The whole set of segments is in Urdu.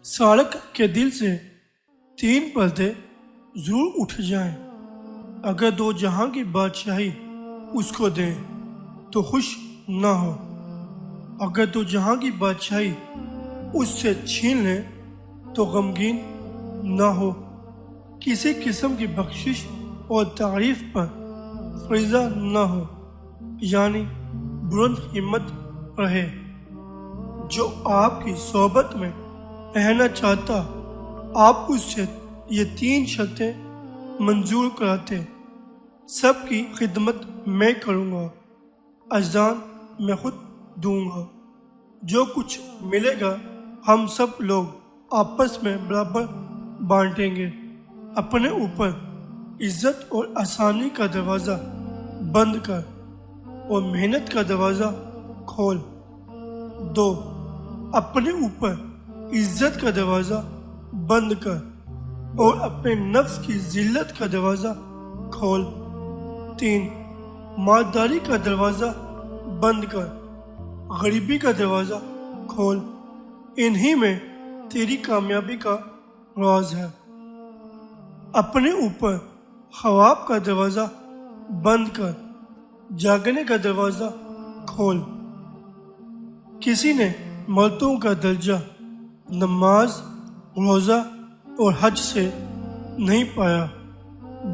سارق کے دل سے 3 پردے ضرور اٹھ جائیں۔ اگر 2 جہاں کی بادشاہی اس کو دے تو خوش نہ ہو، اگر 2 جہاں کی بادشاہی اس سے چھین لیں تو غمگین نہ ہو۔ کسی قسم کی بخشش اور تعریف پر فریضہ نہ ہو، یعنی بلند ہمت رہے۔ جو آپ کی صحبت میں رہنا چاہتا آپ اس سے یہ 3 شرطیں منظور کراتے: سب کی خدمت میں کروں گا، اذان میں خود دوں گا، جو کچھ ملے گا ہم سب لوگ آپس میں برابر بانٹیں گے، اپنے اوپر عزت اور آسانی کا دروازہ بند کر اور محنت کا دروازہ کھول۔ 2. اپنے اوپر عزت کا دروازہ بند کر اور اپنے نفس کی ذلت کا دروازہ کھول۔ 3. مالداری کا دروازہ بند کر، غریبی کا دروازہ کھول، انہی میں تیری کامیابی کا راز ہے۔ اپنے اوپر خواب کا دروازہ بند کر، جاگنے کا دروازہ کھول۔ کسی نے مردوں کا درجہ نماز، روزہ اور حج سے نہیں پایا،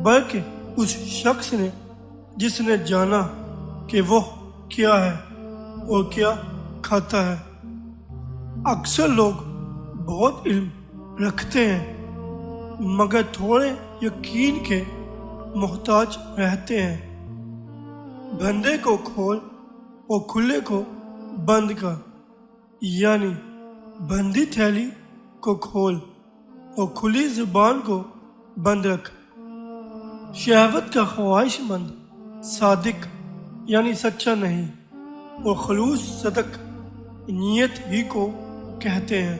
بلکہ اس شخص نے جس نے جانا کہ وہ کیا ہے اور کیا کھاتا ہے۔ اکثر لوگ بہت علم رکھتے ہیں مگر تھوڑے یقین کے محتاج رہتے ہیں۔ بندے کو کھول اور کھلے کو بند کر، یعنی بندی تھیلی کو کھول اور کھلی زبان کو بند رکھ۔ شہوت کا خواہش مند صادق یعنی سچا نہیں، اور خلوص صدق نیت ہی کو کہتے ہیں۔